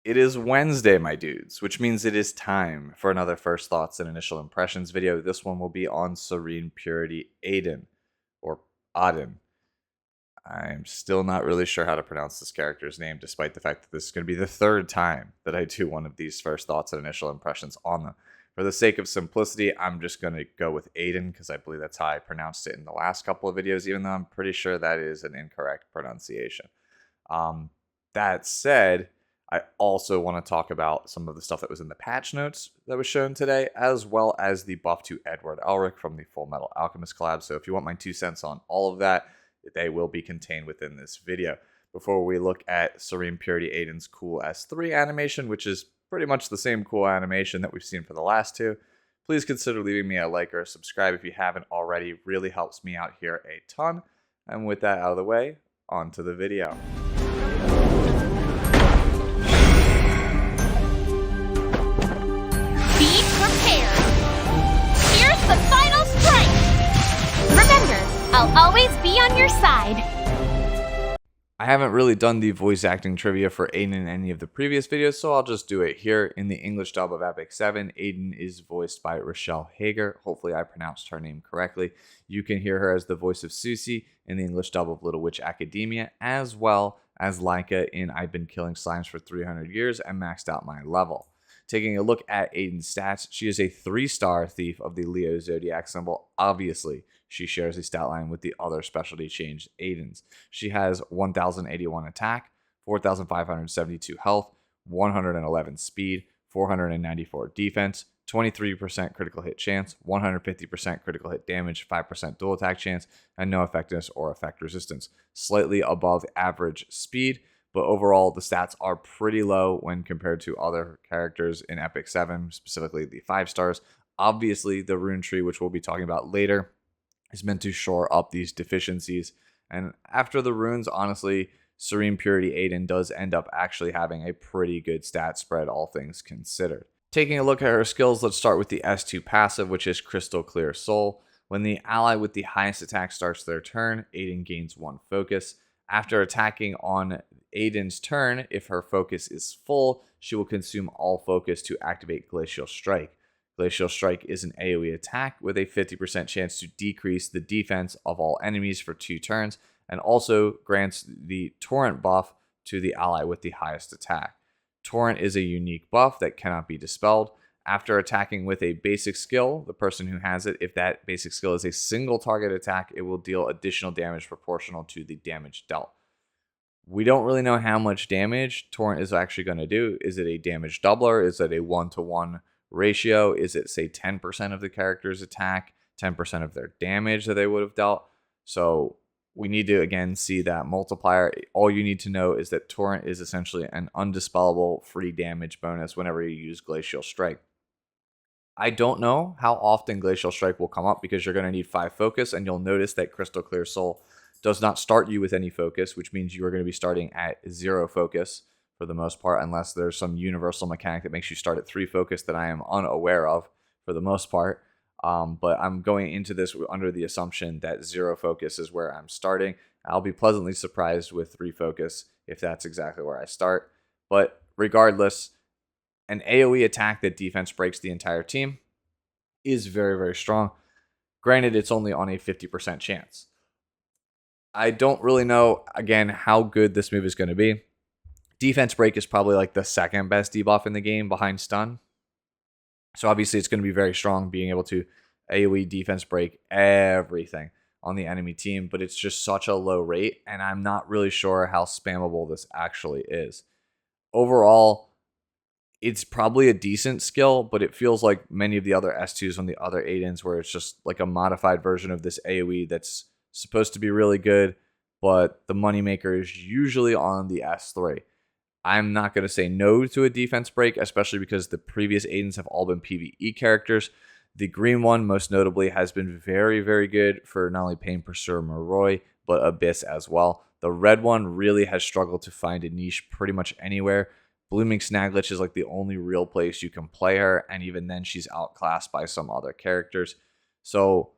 It is Wednesday, my dudes, which means it is time for another first thoughts and initial impressions video. This one will be on Serene Purity Aiden, or Adin. I'm still not really sure how to pronounce this character's name, despite the fact that this is going to be the third time that I do one of these first thoughts and initial impressions on them. For the sake of simplicity, I'm just going to go with Aiden, because I believe that's how I pronounced it in the last couple of videos, even though I'm pretty sure that is an incorrect pronunciation. That said, I also want to talk about some of the stuff that was in the patch notes that was shown today, as well as the buff to Edward Elric from the Full Metal Alchemist collab. So if you want my 2 cents on all of that, they will be contained within this video. Before we look at Serene Purity Aiden's cool S3 animation, which is pretty much the same cool animation that we've seen for the last two, please consider leaving me a like or a subscribe if you haven't already. Really helps me out here a ton. And with that out of the way, on to the video. Be prepared. Here's the final strike. Remember, I'll always be on your side. I haven't really done the voice acting trivia for Aiden in any of the previous videos, so I'll just do it here. In the English dub of Epic 7, Aiden is voiced by Rochelle Hager. Hopefully I pronounced her name correctly. You can hear her as the voice of Susie in the English dub of Little Witch Academia, as well as Laika in I've Been Killing Slimes for 300 Years and Maxed Out My Level. Taking a look at Aiden's stats, she is a 3-star thief of the Leo Zodiac symbol. Obviously, she shares a stat line with the other specialty changed Aidens. She has 1,081 attack, 4,572 health, 111 speed, 494 defense, 23% critical hit chance, 150% critical hit damage, 5% dual attack chance, and no effectiveness or effect resistance. Slightly above average speed, but overall the stats are pretty low when compared to other characters in Epic 7, specifically the 5 stars. Obviously, the rune tree, which we'll be talking about later, is meant to shore up these deficiencies. And after the runes, honestly, Serene Purity Aiden does end up actually having a pretty good stat spread, all things considered. Taking a look at her skills, let's start with the S2 passive, which is Crystal Clear Soul. When the ally with the highest attack starts their turn, Aiden gains 1 focus. After attacking on Aiden's turn, if her focus is full, she will consume all focus to activate Glacial Strike. Glacial Strike is an AoE attack with a 50% chance to decrease the defense of all enemies for 2 turns, and also grants the Torrent buff to the ally with the highest attack. Torrent is a unique buff that cannot be dispelled. After attacking with a basic skill, the person who has it, if that basic skill is a single target attack, it will deal additional damage proportional to the damage dealt. We don't really know how much damage Torrent is actually going to do. Is it a damage doubler? Is it a 1-to-1 ratio? Is it, say, 10% of the character's attack, 10% of their damage that they would have dealt? So we need to, again, see that multiplier. All you need to know is that Torrent is essentially an undispellable free damage bonus whenever you use Glacial Strike. I don't know how often Glacial Strike will come up because you're going to need 5 focus, and you'll notice that Crystal Clear Soul does not start you with any focus, which means you are going to be starting at 0 focus for the most part, unless there's some universal mechanic that makes you start at 3 focus that I am unaware of for the most part. But I'm going into this under the assumption that 0 focus is where I'm starting. I'll be pleasantly surprised with 3 focus if that's exactly where I start. But regardless, an AoE attack that defense breaks the entire team is very, very strong. Granted, it's only on a 50% chance. I don't really know, again, how good this move is going to be. Defense break is probably like the second best debuff in the game behind stun. So obviously it's going to be very strong being able to AoE defense break everything on the enemy team, but it's just such a low rate, and I'm not really sure how spammable this actually is. Overall, it's probably a decent skill, but it feels like many of the other S2s on the other Aidens where it's just like a modified version of this AoE that's supposed to be really good, but the moneymaker is usually on the S3. I'm not going to say no to a defense break, especially because the previous Aidens have all been PvE characters. The green one, most notably, has been very, very good for not only Pain Pursuer Moroi, but Abyss as well. The red one really has struggled to find a niche pretty much anywhere. Blooming Snaglich is like the only real place you can play her, and even then she's outclassed by some other characters. So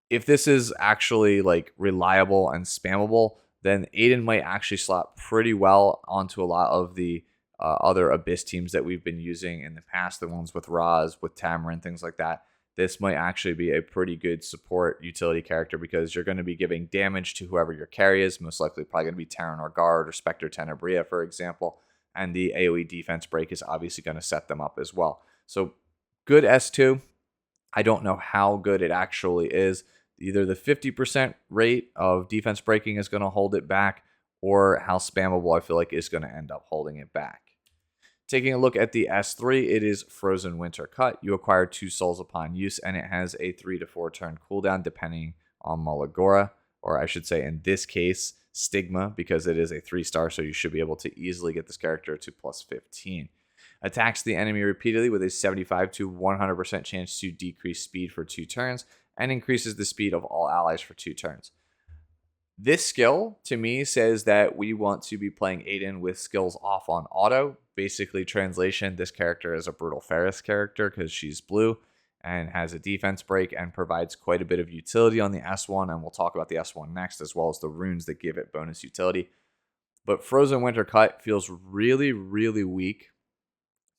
if this is actually like reliable and spammable, then Aiden might actually slot pretty well onto a lot of the other Abyss teams that we've been using in the past, the ones with Raz, with Tamarin, things like that. This might actually be a pretty good support utility character because you're going to be giving damage to whoever your carry is, most likely probably going to be Terran or Guard or Spectre Tenebria, for example. And the AoE defense break is obviously going to set them up as well. So good S2. I don't know how good it actually is. Either the 50% rate of defense breaking is going to hold it back, or how spammable I feel like is going to end up holding it back. Taking a look at the S3, it is Frozen Winter Cut. You acquire 2 souls upon use, and it has a 3 to 4 turn cooldown depending on Malagora, or I should say in this case, Stigma, because it is a 3-star, so you should be able to easily get this character to plus 15. Attacks the enemy repeatedly with a 75 to 100% chance to decrease speed for 2 turns, and increases the speed of all allies for 2 turns. This skill, to me, says that we want to be playing Aiden with skills off on auto. Basically, translation, this character is a Brutal Ferris character because she's blue and has a defense break and provides quite a bit of utility on the S1, and we'll talk about the S1 next, as well as the runes that give it bonus utility. But Frozen Winter Cut feels really, really weak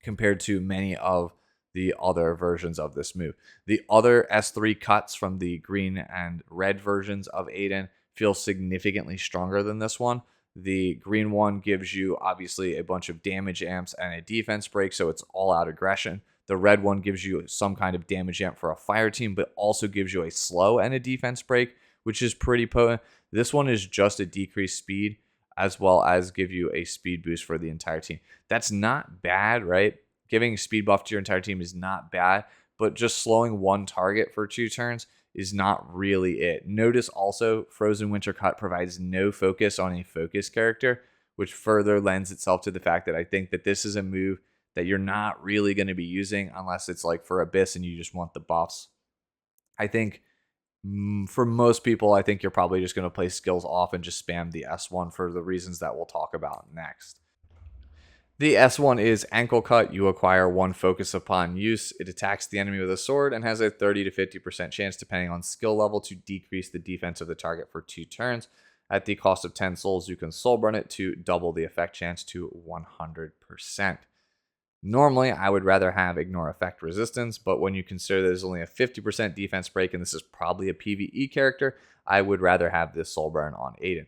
compared to many of the other versions of this move. The other S3 cuts from the green and red versions of Aiden feel significantly stronger than this one. The green one gives you obviously a bunch of damage amps and a defense break, so it's all out aggression. The red one gives you some kind of damage amp for a fire team, but also gives you a slow and a defense break, which is pretty potent. This one is just a decreased speed, as well as give you a speed boost for the entire team. That's not bad, right? Giving speed buff to your entire team is not bad, but just slowing one target for 2 turns is not really it. Notice also Frozen Winter Cut provides no focus on a focus character, which further lends itself to the fact that I think that this is a move that you're not really going to be using unless it's like for Abyss and you just want the buffs. I think for most people, I think you're probably just going to play skills off and just spam the S1 for the reasons that we'll talk about next. The S1 is Ankle Cut. You acquire 1 focus upon use. It attacks the enemy with a sword and has a 30 to 50% chance, depending on skill level, to decrease the defense of the target for 2 turns. At the cost of 10 souls, you can soul burn it to double the effect chance to 100%. Normally, I would rather have Ignore Effect Resistance, but when you consider there's only a 50% defense break and this is probably a PvE character, I would rather have this soul burn on Aiden.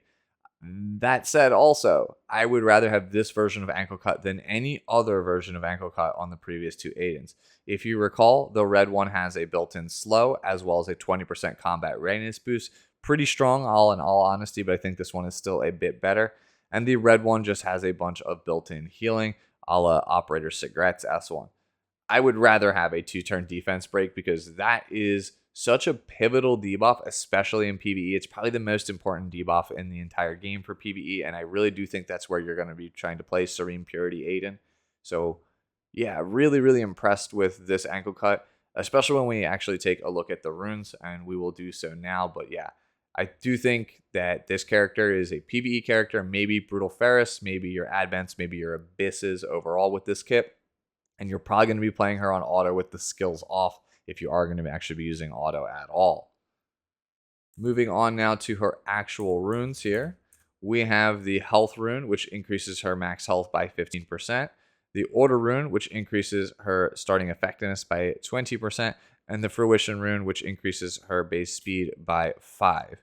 That said, also, I would rather have this version of Ankle Cut than any other version of Ankle Cut on the previous 2 Aidens. If you recall, the red one has a built-in slow as well as a 20% combat readiness boost. Pretty strong, in all honesty, but I think this one is still a bit better. And the red one just has a bunch of built-in healing, a la Operator Cigarette's S1. I would rather have a 2-turn defense break because that is such a pivotal debuff, especially in PvE. It's probably the most important debuff in the entire game for PvE, and I really do think that's where you're going to be trying to play Serene Purity Aiden. So, yeah, really, really impressed with this Ankle Cut, especially when we actually take a look at the runes, and we will do so now. But yeah, I do think that this character is a PvE character, maybe Brutal Ferris, maybe your Advents, maybe your Abysses overall with this kit, and you're probably going to be playing her on auto with the skills off, if you are going to actually be using auto at all. Moving on now to her actual runes here. We have the Health rune, which increases her max health by 15%. The Order rune, which increases her starting effectiveness by 20%. And the Fruition rune, which increases her base speed by 5.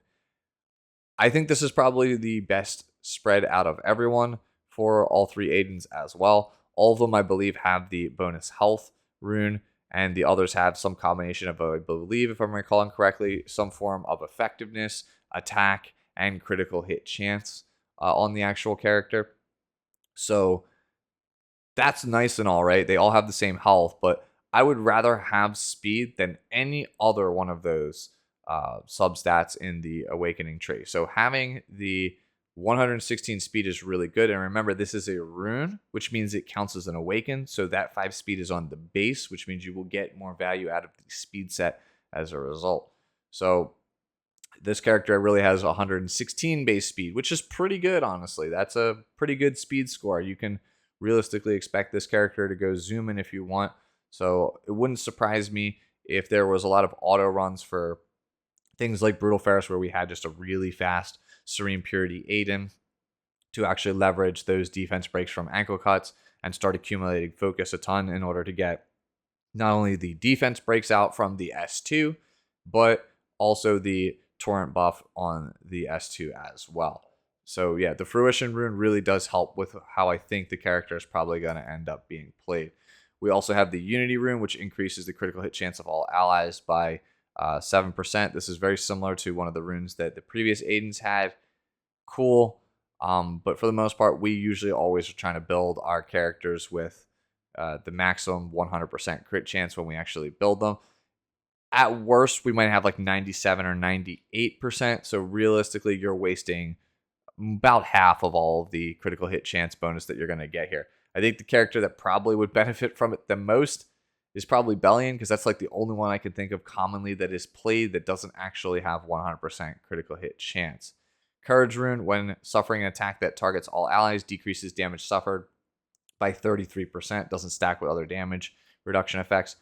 I think this is probably the best spread out of everyone for all 3 Aidens as well. All of them, I believe, have the bonus health rune, and the others have some combination of, I believe, if I'm recalling correctly, some form of effectiveness, attack, and critical hit chance on the actual character. So that's nice and all, right? They all have the same health, but I would rather have speed than any other one of those substats in the Awakening tree. So having the 116 speed is really good. And remember, this is a rune, which means it counts as an awaken. So that 5 speed is on the base, which means you will get more value out of the speed set as a result. So this character really has 116 base speed, which is pretty good, honestly. That's a pretty good speed score. You can realistically expect this character to go zoom in if you want. So it wouldn't surprise me if there was a lot of auto runs for things like Brutal Ferris, where we had just a really fast Serene Purity Aiden to actually leverage those defense breaks from Ankle Cuts and start accumulating focus a ton in order to get not only the defense breaks out from the S2, but also the torrent buff on the S2 as well. So yeah, the Fruition rune really does help with how I think the character is probably going to end up being played. We also have the Unity rune, which increases the critical hit chance of all allies by 7%. This is very similar to one of the runes that the previous Aidens had. Cool. But for the most part, we usually always are trying to build our characters with the maximum 100% crit chance when we actually build them. At worst, we might have like 97 or 98%. So realistically, you're wasting about half of all of the critical hit chance bonus that you're going to get here. I think the character that probably would benefit from it the most is probably Bellion, because that's like the only one I can think of commonly that is played that doesn't actually have 100% critical hit chance. Courage rune, when suffering an attack that targets all allies, decreases damage suffered by 33%, doesn't stack with other damage reduction effects.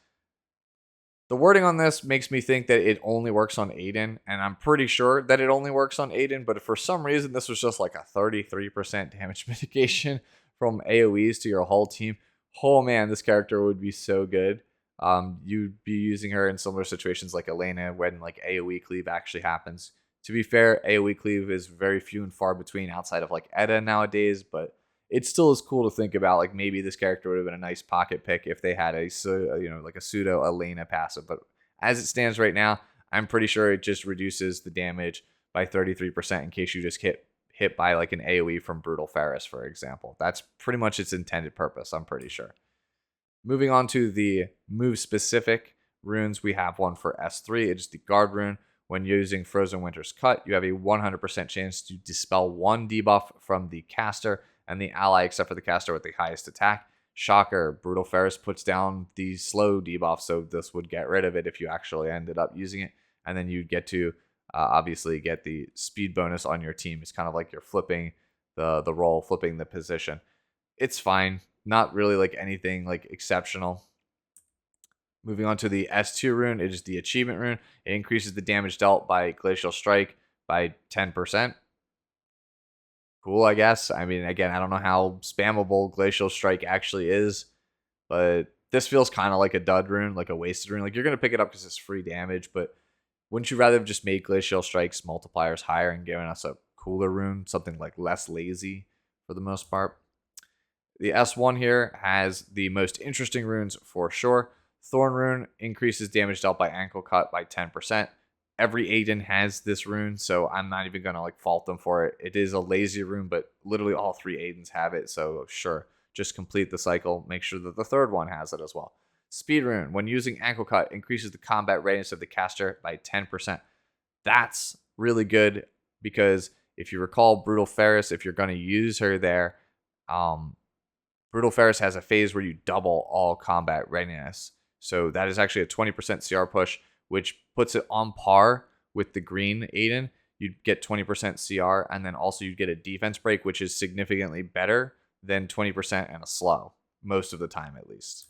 The wording on this makes me think that it only works on Aiden, and I'm pretty sure that it only works on Aiden, but if for some reason this was just like a 33% damage mitigation from AoEs to your whole team, oh man, this character would be so good. You'd be using her in similar situations like Elena when like AoE cleave actually happens. To be fair, AoE cleave is very few and far between outside of like Edda nowadays, but it still is cool to think about. Like maybe this character would have been a nice pocket pick if they had a like a pseudo Elena passive. But as it stands right now, I'm pretty sure it just reduces the damage by 33% in case you just get hit by like an AoE from Brutal Ferris, for example. That's pretty much its intended purpose, I'm pretty sure. Moving on to the move specific runes, we have one for S3. It is the Guard rune. When using Frozen Winter's Cut, you have a 100% chance to dispel one debuff from the caster and the ally except for the caster with the highest attack. Shocker, Brutal Ferris puts down the slow debuff, so this would get rid of it if you actually ended up using it. And then you'd get to obviously get the speed bonus on your team. It's kind of like you're flipping the role, flipping the position. It's fine. Not really like anything like exceptional. Moving on to the S2 rune, it is the achievement rune. It increases the damage dealt by Glacial Strike by 10%. Cool, I guess. I mean, again, I don't know how spammable Glacial Strike actually is, but this feels kind of like a dud rune, like a wasted rune. Like you're going to pick it up because it's free damage, but wouldn't you rather have just made Glacial Strike's multipliers higher and given us a cooler rune, something like less lazy for the most part? The S1 here has the most interesting runes for sure. Thorn rune increases damage dealt by ankle cut by 10%. Every Aiden has this rune, so I'm not even going to like fault them for it. It is a lazy rune, but literally all three Aidens have it, so sure, just complete the cycle. Make sure that the third one has it as well. Speed rune, when using ankle cut, increases the combat readiness of the caster by 10%. That's really good because if you recall Brutal Ferris, if you're going to use her there, Brutal Ferris has a phase where you double all combat readiness. So that is actually a 20% CR push, which puts it on par with the green Aiden. You'd get 20% CR, and then also you'd get a defense break, which is significantly better than 20% and a slow, most of the time at least.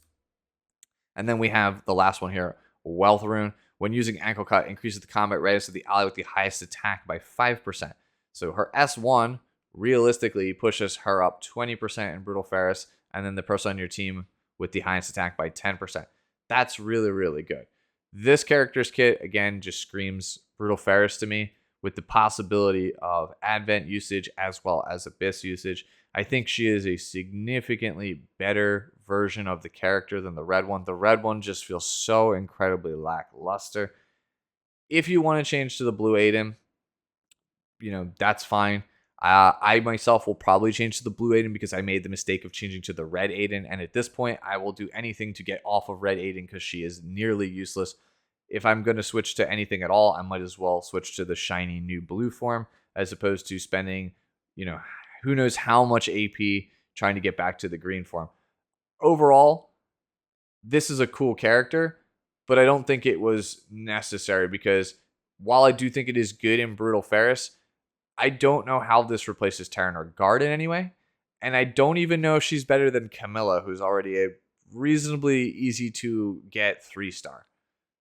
And then we have the last one here, Wealth rune. When using ankle cut, increases the combat readiness of the ally with the highest attack by 5%. So her S1 realistically pushes her up 20% in Brutal Ferris, and then the person on your team with the highest attack by 10%. That's really, really good. This character's kit, again, just screams Brutal Ferris to me with the possibility of Advent usage as well as Abyss usage. I think she is a significantly better version of the character than the red one. The red one just feels so incredibly lackluster. If you want to change to the blue Aiden, that's fine. I myself will probably change to the blue Aiden because I made the mistake of changing to the red Aiden. And at this point, I will do anything to get off of red Aiden because she is nearly useless. If I'm going to switch to anything at all, I might as well switch to the shiny new blue form as opposed to spending, who knows how much AP trying to get back to the green form. Overall, this is a cool character, but I don't think it was necessary because while I do think it is good in Brutal Ferris, I don't know how this replaces Terran or Guard in any way. And I don't even know if she's better than Camilla, who's already a reasonably easy to get 3-star.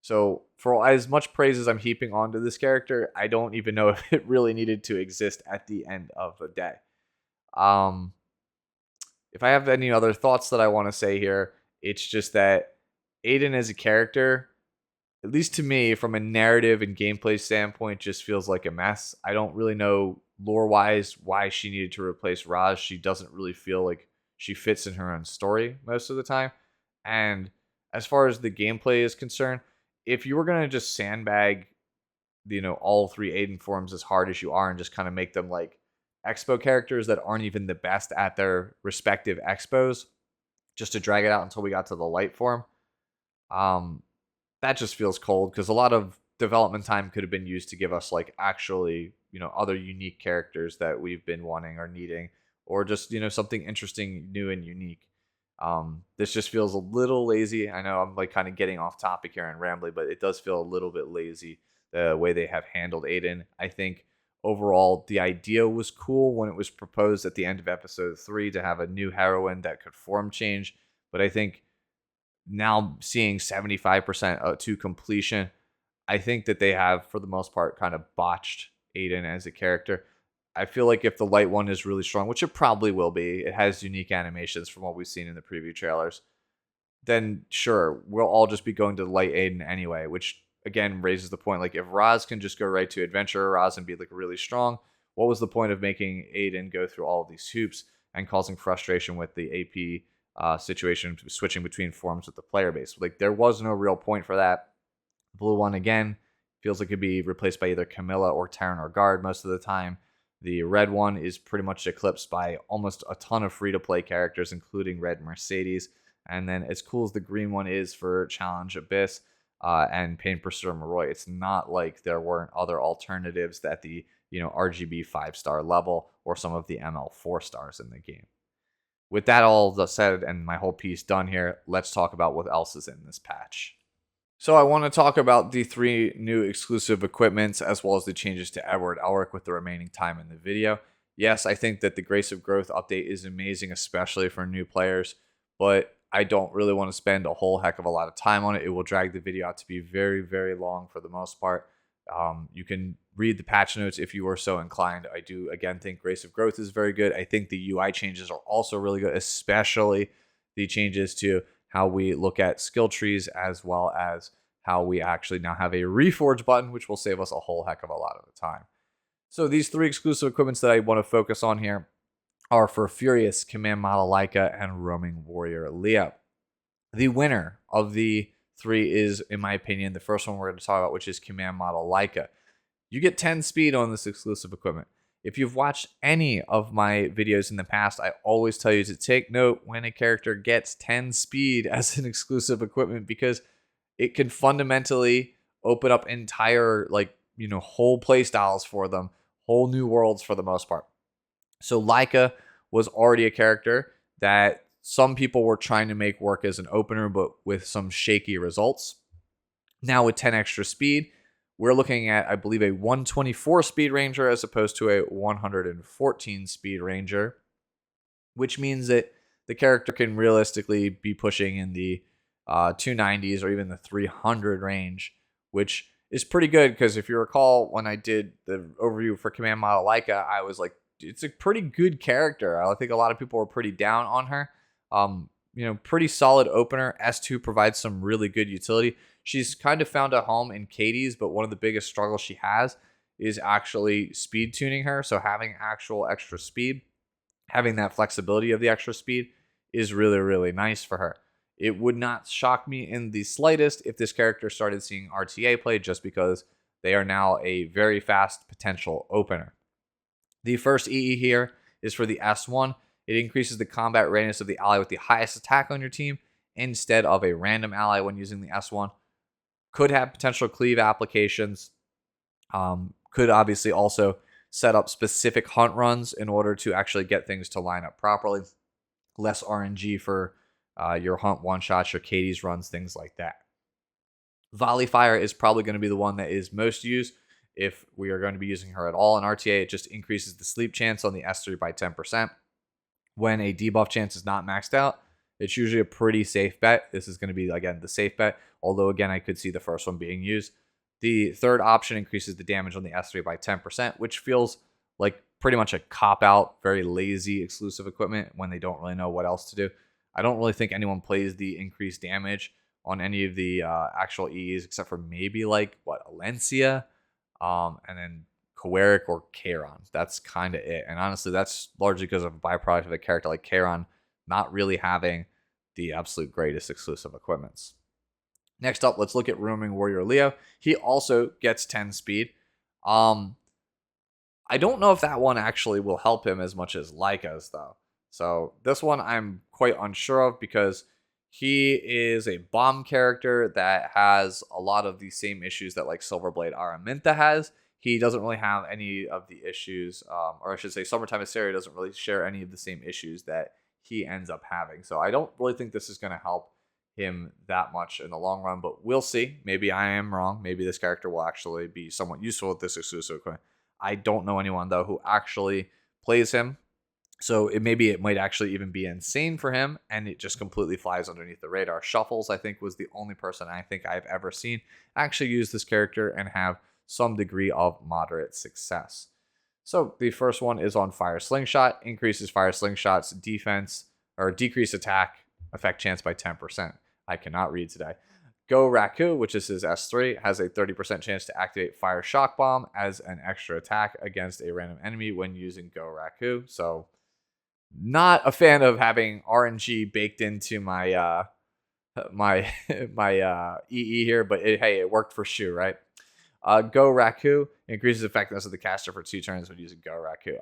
So for as much praise as I'm heaping onto this character, I don't even know if it really needed to exist at the end of the day. If I have any other thoughts that I want to say here, it's just that Aiden as a character, at least to me, from a narrative and gameplay standpoint, just feels like a mess. I don't really know lore wise why she needed to replace Raj. She doesn't really feel like she fits in her own story most of the time. And as far as the gameplay is concerned, if you were going to just sandbag, all three Aiden forms as hard as you are and just kind of make them like expo characters that aren't even the best at their respective expos, just to drag it out until we got to the light form, um, that just feels cold because a lot of development time could have been used to give us like actually, other unique characters that we've been wanting or needing, or just, something interesting, new and unique. This just feels a little lazy. I know I'm like kind of getting off topic here and rambly, but it does feel a little bit lazy the way they have handled Aiden. I think overall the idea was cool when it was proposed at the end of episode 3 to have a new heroine that could form change, but I think now seeing 75% to completion, I think that they have, for the most part, kind of botched Aiden as a character. I feel like if the light one is really strong, which it probably will be, it has unique animations from what we've seen in the preview trailers, then sure, we'll all just be going to light Aiden anyway, which again raises the point, like if Raz can just go right to adventure Raz and be like really strong, what was the point of making Aiden go through all of these hoops and causing frustration with the AP situation, switching between forms with the player base? Like there was no real point for that. Blue one again feels like it could be replaced by either Camilla or Terran or Guard most of the time. The red one is pretty much eclipsed by almost a ton of free-to-play characters, including Red Mercedes. And then as cool as the green one is for Challenge Abyss and Pain Pursuer Moroi, it's not like there weren't other alternatives at the RGB 5-star level or some of the ML 4 stars in the game. With that all said and my whole piece done here, let's talk about what else is in this patch. So I want to talk about the 3 new exclusive equipments as well as the changes to Edward Elric with the remaining time in the video. Yes, I think that the Grace of Growth update is amazing, especially for new players, but I don't really want to spend a whole heck of a lot of time on it. It will drag the video out to be very, very long for the most part. You can read the patch notes if you are so inclined. I do, again, think Grace of Growth is very good. I think the UI changes are also really good, especially the changes to how we look at skill trees, as well as how we actually now have a reforge button, which will save us a whole heck of a lot of the time. So these 3 exclusive equipments that I want to focus on here are for Furious, Command Model Leica, and Roaming Warrior Leah. The winner of the 3 is, in my opinion, the first one we're going to talk about, which is Command Model Leica. You get 10 speed on this exclusive equipment. If you've watched any of my videos in the past, I always tell you to take note when a character gets 10 speed as an exclusive equipment, because it can fundamentally open up entire, whole play styles for them, whole new worlds for the most part. So Leica was already a character that some people were trying to make work as an opener, but with some shaky results. Now with 10 extra speed, we're looking at, I believe, a 124 speed ranger as opposed to a 114 speed ranger, which means that the character can realistically be pushing in the 290s or even the 300 range, which is pretty good because if you recall, when I did the overview for Command Model Leica, I was like, it's a pretty good character. I think a lot of people were pretty down on her. Pretty solid opener. S2 provides some really good utility. She's kind of found a home in Katie's, but one of the biggest struggles she has is actually speed tuning her. So having actual extra speed, having that flexibility of the extra speed is really, really nice for her. It would not shock me in the slightest if this character started seeing RTA play, just because they are now a very fast potential opener. The first EE here is for the S1. It increases the combat readiness of the ally with the highest attack on your team instead of a random ally when using the S1. Could have potential cleave applications. Could obviously also set up specific hunt runs in order to actually get things to line up properly. Less RNG for your hunt one-shots, your Katie's runs, things like that. Volley Fire is probably going to be the one that is most used. If we are going to be using her at all in RTA, it just increases the sleep chance on the S3 by 10%. When a debuff chance is not maxed out, it's usually a pretty safe bet. This is going to be, again, the safe bet, although, again, I could see the first one being used. The third option increases the damage on the S3 by 10%, which feels like pretty much a cop-out, very lazy exclusive equipment when they don't really know what else to do. I don't really think anyone plays the increased damage on any of the actual EEs except for maybe like, Alencia, and then Koeric or Charon. That's kind of it. And honestly, that's largely because of a byproduct of a character like Charon not really having the absolute greatest exclusive equipments. Next up, let's look at Roaming Warrior Leo. He also gets 10 speed. I don't know if that one actually will help him as much as Leica's, though. So this one I'm quite unsure of because he is a bomb character that has a lot of the same issues that like Silverblade Araminta has. He doesn't really have any of the issues, or I should say Summertime Hysteria doesn't really share any of the same issues that he ends up having. So I don't really think this is going to help him that much in the long run, but we'll see. Maybe I am wrong. Maybe this character will actually be somewhat useful with this exclusive equipment. I don't know anyone, though, who actually plays him. So it might actually even be insane for him, and it just completely flies underneath the radar. Shuffles, I think, was the only person I think I've ever seen actually use this character and have some degree of moderate success. So the first one is on Fire Slingshot. Increases Fire Slingshot's defense or decrease attack effect chance by 10%. I cannot read today. Go Raku, which is his S3, has a 30% chance to activate Fire Shock Bomb as an extra attack against a random enemy when using Go Raku. So, not a fan of having RNG baked into my my EE here, but hey, it worked for Shu, right? Go Raku increases effectiveness of the caster for 2 turns when using Go Raku.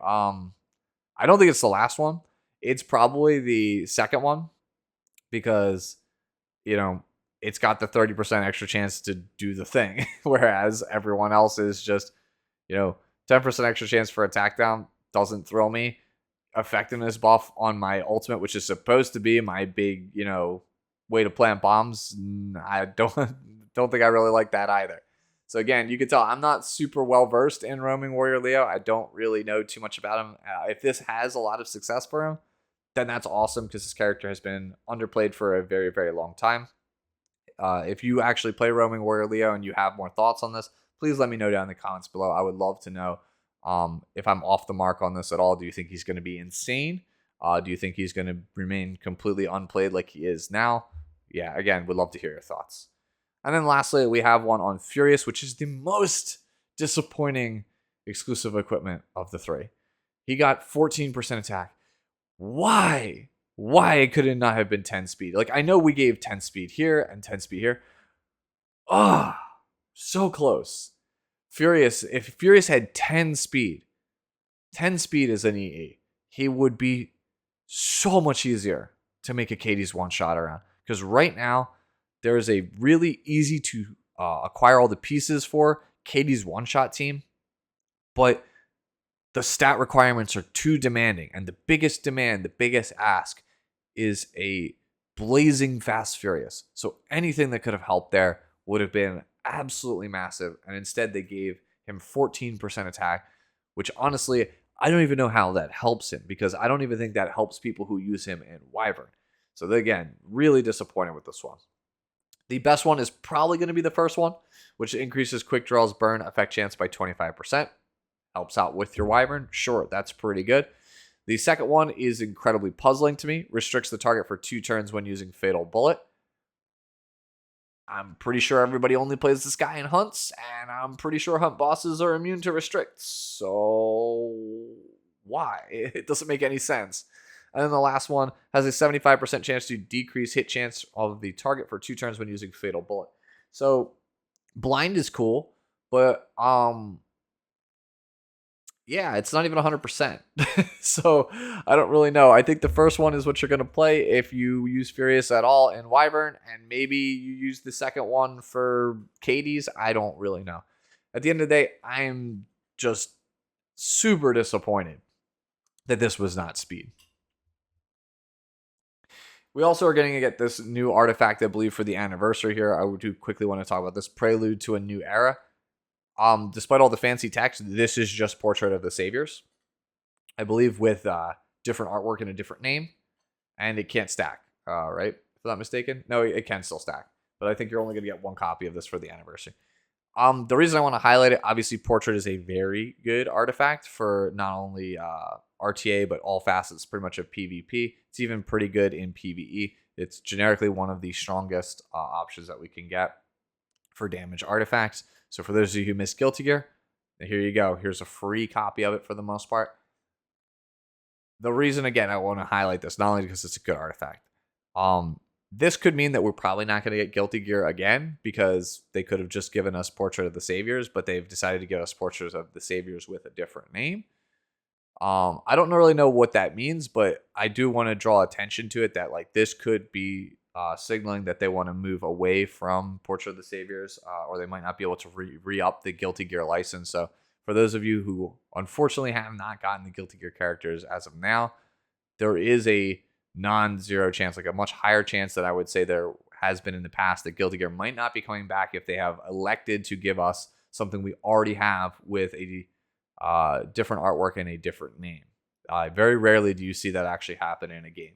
I don't think it's the last one. It's probably the second one because, it's got the 30% extra chance to do the thing, whereas everyone else is just, 10% extra chance for attack down doesn't thrill me. Effectiveness buff on my ultimate, which is supposed to be my big, way to plant bombs. I don't think I really like that either. So again, you can tell I'm not super well versed in Roaming Warrior Leo. I don't really know too much about him. If this has a lot of success for him, then that's awesome because this character has been underplayed for a very, very long time. If you actually play Roaming Warrior Leo and you have more thoughts on this, please let me know down in the comments below. I would love to know if I'm off the mark on this at all. Do you think he's going to be insane? Do you think he's going to remain completely unplayed like he is now? Yeah, again, would love to hear your thoughts. And then lastly, we have one on Furious, which is the most disappointing exclusive equipment of the 3. He got 14% attack. Why? Why could it not have been 10 speed? Like, I know we gave 10 speed here and 10 speed here. So close. Furious, if Furious had 10 speed as an EE, he would be so much easier to make a Katie's one-shot around. Because right now, there is a really easy to acquire all the pieces for Katie's one-shot team, but the stat requirements are too demanding. And the biggest demand, the biggest ask is a blazing fast Furious. So anything that could have helped there would have been absolutely massive. And instead they gave him 14% attack, which honestly, I don't even know how that helps him because I don't even think that helps people who use him in Wyvern. So again, really disappointed with this one. The best one is probably going to be the first one, which increases Quick Draw's burn effect chance by 25%. Helps out with your Wyvern. Sure, that's pretty good. The second one is incredibly puzzling to me. Restricts the target for 2 turns when using Fatal Bullet. I'm pretty sure everybody only plays this guy in hunts, and I'm pretty sure hunt bosses are immune to restricts. So why? It doesn't make any sense. And then the last one has a 75% chance to decrease hit chance of the target for 2 turns when using Fatal Bullet. So blind is cool, but yeah, it's not even 100%. So I don't really know. I think the first one is what you're going to play if you use Furious at all in Wyvern, and maybe you use the second one for Katie's. I don't really know. At the end of the day, I'm just super disappointed that this was not speed. We also are going to get this new artifact, I believe, for the anniversary here. I do quickly want to talk about this Prelude to a New Era. Despite all the fancy text, this is just Portrait of the Saviors. I believe with different artwork and a different name. And it can't stack, right? If I'm not mistaken. No, it can still stack. But I think you're only going to get one copy of this for the anniversary. The reason I want to highlight it, obviously, Portrait is a very good artifact for not only RTA, but all facets pretty much of PvP. It's even pretty good in PvE. It's generically one of the strongest options that we can get for damage artifacts. So for those of you who missed Guilty Gear, here you go. Here's a free copy of it for the most part. The reason, again, I want to highlight this, not only because it's a good artifact, this could mean that we're probably not going to get Guilty Gear again, because they could have just given us Portrait of the Saviors, but they've decided to give us Portraits of the Saviors with a different name. I don't really know what that means, but I do want to draw attention to it that like this could be signaling that they want to move away from Portrait of the Saviors, or they might not be able to re-up the Guilty Gear license. So for those of you who unfortunately have not gotten the Guilty Gear characters as of now, there is a non-zero chance, like a much higher chance that I would say there has been in the past, that Guilty Gear might not be coming back if they have elected to give us something we already have with a different artwork and a different name. Very rarely do you see that actually happen in a game.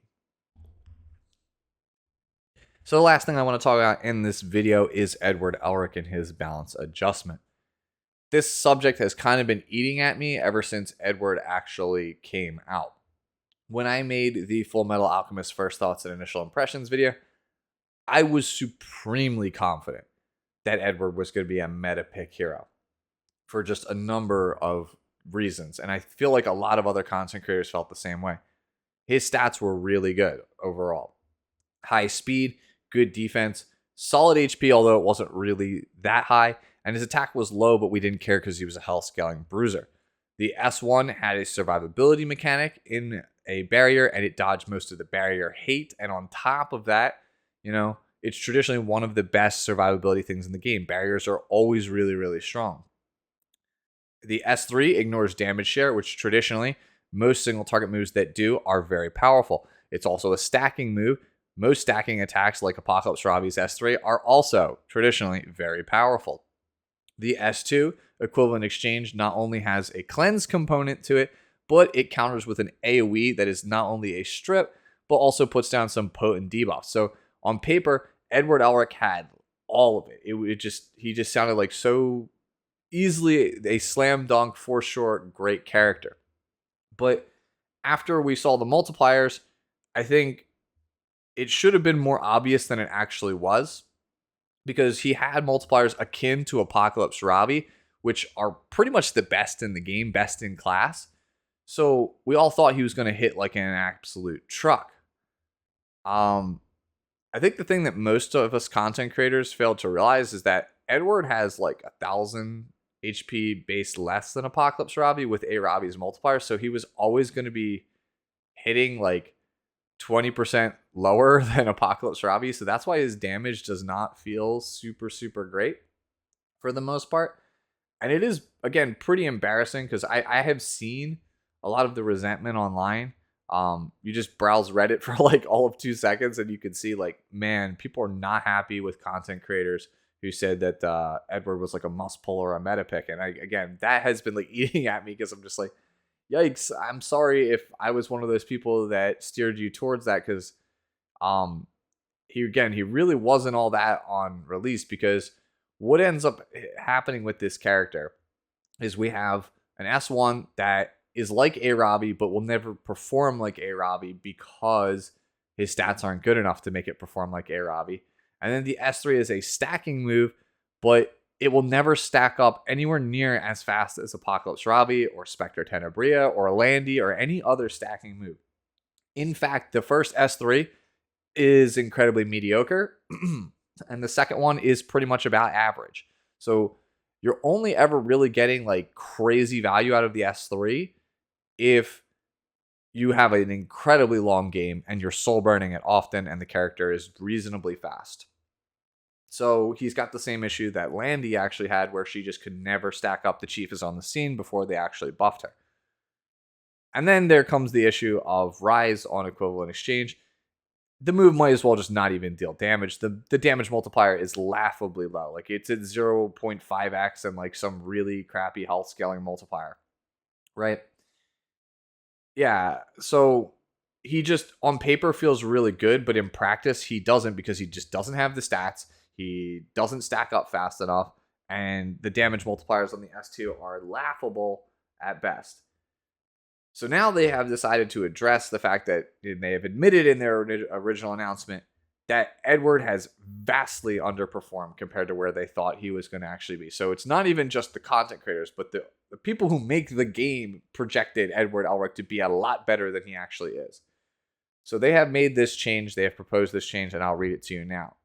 So the last thing I want to talk about in this video is Edward Elric and his balance adjustment. This subject has kind of been eating at me ever since Edward actually came out. When I made the Full Metal Alchemist First Thoughts and Initial Impressions video, I was supremely confident that Edward was going to be a meta pick hero for just a number of reasons. And I feel like a lot of other content creators felt the same way. His stats were really good overall. High speed, good defense, solid HP, although it wasn't really that high. And his attack was low, but we didn't care because he was a health scaling bruiser. The S1 had a survivability mechanic in a barrier, and it dodged most of the barrier hate. And on top of that, you know, it's traditionally one of the best survivability things in the game. Barriers are always really, really strong. The S3 ignores damage share, which traditionally most single target moves that do are very powerful. It's also a stacking move. Most stacking attacks like Apocalypse Ravi's S3 are also traditionally very powerful. The S2 equivalent exchange not only has a cleanse component to it, but it counters with an AoE that is not only a strip, but also puts down some potent debuffs. So on paper, Edward Elric had all of it. He just sounded like so easily a slam dunk, for sure, great character. But after we saw the multipliers, I think it should have been more obvious than it actually was, because he had multipliers akin to Apocalypse Ravi, which are pretty much the best in the game, best in class. So we all thought he was going to hit like an absolute truck. I think the thing that most of us content creators failed to realize is that Edward has like 1,000 HP base less than Apocalypse Ravi with A Ravi's multiplier. So he was always going to be hitting like 20% lower than Apocalypse Ravi. So that's why his damage does not feel super, super great for the most part. And it is, again, pretty embarrassing because I have seen a lot of the resentment online. You just browse Reddit for like all of 2 seconds and you can see like, man, people are not happy with content creators who said that Edward was like a must pull or a meta pick. And again, that has been like eating at me because I'm just like, yikes, I'm sorry if I was one of those people that steered you towards that, because he really wasn't all that on release. Because what ends up happening with this character is we have an S1 that is like A Ravi but will never perform like A Ravi because his stats aren't good enough to make it perform like A Ravi. And then the S3 is a stacking move, but it will never stack up anywhere near as fast as Apocalypse Ravi or Spectre Tenebria or Landy or any other stacking move. In fact, the first S3 is incredibly mediocre, and the second one is pretty much about average. So you're only ever really getting like crazy value out of the S3 if you have an incredibly long game and you're soul burning it often and the character is reasonably fast. So he's got the same issue that Landy actually had, where she just could never stack up the Chief is on the scene before they actually buffed her. And then there comes the issue of Rise on equivalent exchange. The move might as well just not even deal damage. The damage multiplier is laughably low. Like it's at 0.5x and like some really crappy health scaling multiplier. Right? Yeah, so he just on paper feels really good, but in practice he doesn't, because he just doesn't have the stats. He doesn't stack up fast enough, and the damage multipliers on the S2 are laughable at best. So now they have decided to address the fact that they have admitted in their original announcement that Edward has vastly underperformed compared to where they thought he was going to actually be. So it's not even just the content creators, but the people who make the game projected Edward Elric to be a lot better than he actually is. So they have made this change. They have proposed this change, and I'll read it to you now.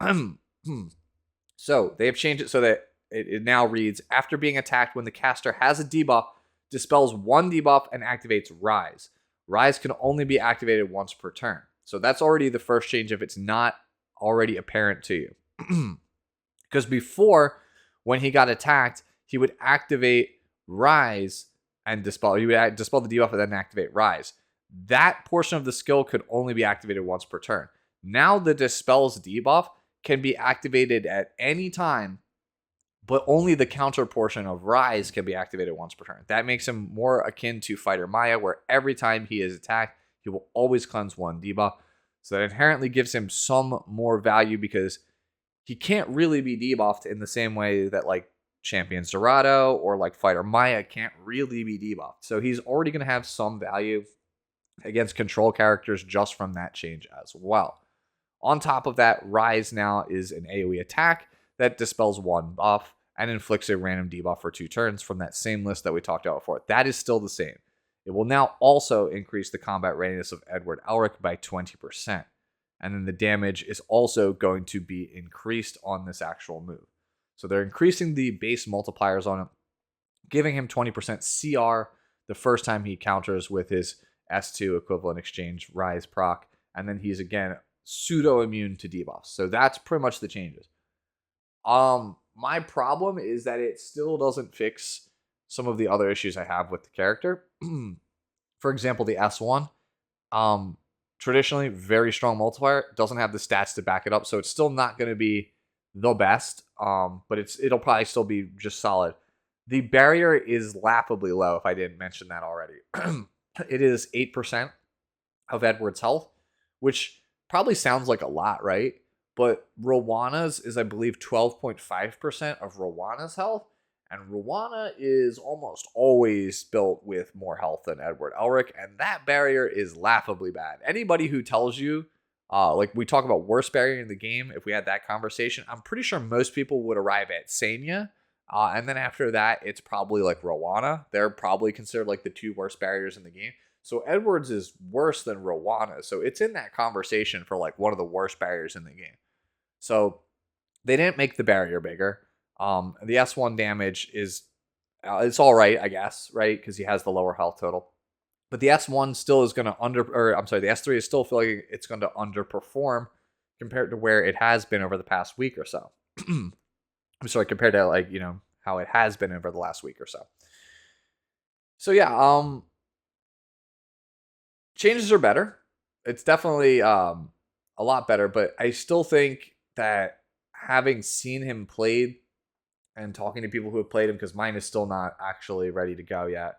So they have changed it so that it now reads, after being attacked when the caster has a debuff, dispels one debuff and activates Rise. Rise can only be activated once per turn. So that's already the first change if it's not already apparent to you. Because before, when he got attacked, he would activate Rise and dispel. He would dispel the debuff and then activate Rise. That portion of the skill could only be activated once per turn. Now the Dispel's debuff can be activated at any time, but only the counter portion of Rise can be activated once per turn. That makes him more akin to Fighter Maya, where every time he is attacked, he will always cleanse one debuff. So that inherently gives him some more value because he can't really be debuffed in the same way that like Champion Zerato or like Fighter Maya can't really be debuffed. So he's already going to have some value against control characters just from that change as well. On top of that, Rise now is an AoE attack that dispels one buff and inflicts a random debuff for 2 turns from that same list that we talked about before. That is still the same. It will now also increase the combat readiness of Edward Elric by 20%. And then the damage is also going to be increased on this actual move. So they're increasing the base multipliers on him, giving him 20% CR the first time he counters with his S2 equivalent exchange Rise proc. And then he's again pseudo immune to debuffs. So that's pretty much the changes. My problem is that it still doesn't fix some of the other issues I have with the character. For example, the S1, traditionally very strong multiplier, doesn't have the stats to back it up, so it's still not going to be the best, but it'll probably still be just solid. The barrier is laughably low, if I didn't mention that already. It is 8% of Edward's health, which probably sounds like a lot, right? But Rowana's is, I believe, 12.5% of Rowana's health. And Rowena is almost always built with more health than Edward Elric. And that barrier is laughably bad. Anybody who tells you, like we talk about worst barrier in the game, if we had that conversation, I'm pretty sure most people would arrive at Senya. And then after that, it's probably like Rowena. They're probably considered like the 2 worst barriers in the game. So Edward's is worse than Rowena. So it's in that conversation for like one of the worst barriers in the game. So they didn't make the barrier bigger. The S1 damage is, it's all right, I guess, right? Because he has the lower health total. But the S1 still is going to the S3 is still feeling it's going to underperform compared to where it has been over the past week or so. I'm sorry, compared to like, how it has been over the last week or so. So yeah, changes are better. It's definitely a lot better, but I still think that having seen him played and talking to people who have played him, because mine is still not actually ready to go yet,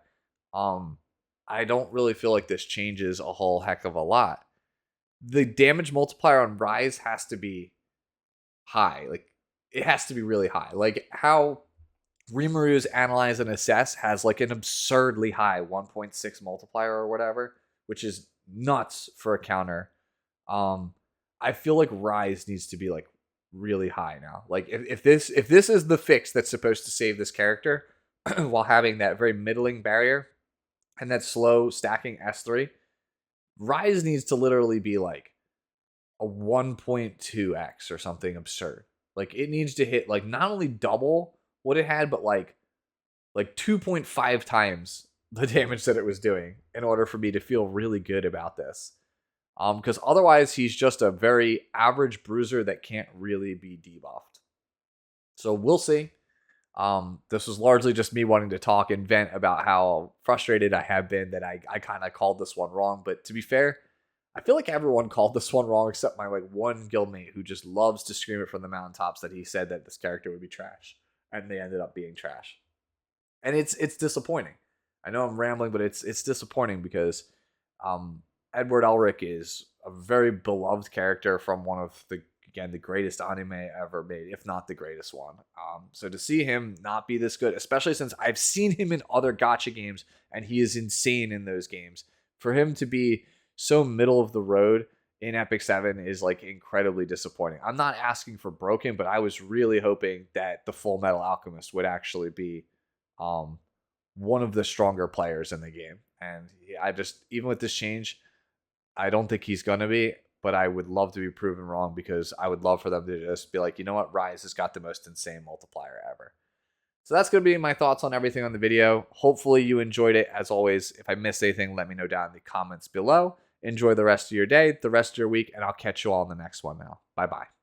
I don't really feel like this changes a whole heck of a lot. The damage multiplier on Rise has to be high. Like, it has to be really high. Like, how Rimuru's Analyze and Assess has like an absurdly high 1.6 multiplier or whatever, which is nuts for a counter. I feel like Rise needs to be like really high now. Like if this is the fix that's supposed to save this character while having that very middling barrier and that slow stacking S3, Rise needs to literally be like a 1.2x or something absurd. Like it needs to hit like not only double what it had, but like 2.5 times the damage that it was doing in order for me to feel really good about this. Because otherwise he's just a very average bruiser that can't really be debuffed. So we'll see. This was largely just me wanting to talk and vent about how frustrated I have been that I kind of called this one wrong. But to be fair, I feel like everyone called this one wrong except my like one guildmate who just loves to scream it from the mountaintops that he said that this character would be trash, and they ended up being trash. And it's disappointing. I know I'm rambling, but it's disappointing because Edward Elric is a very beloved character from one of the again, the greatest anime ever made, if not the greatest one. So to see him not be this good, especially since I've seen him in other gacha games and he is insane in those games, for him to be so middle of the road in Epic 7 is like incredibly disappointing. I'm not asking for broken, but I was really hoping that the Full Metal Alchemist would actually be one of the stronger players in the game. And I just, even with this change, I don't think he's going to be, but I would love to be proven wrong because I would love for them to just be like, you know what, Rise has got the most insane multiplier ever. So that's going to be my thoughts on everything on the video. Hopefully you enjoyed it. As always, if I missed anything, let me know down in the comments below. Enjoy the rest of your day, the rest of your week, and I'll catch you all in the next one now. Bye-bye.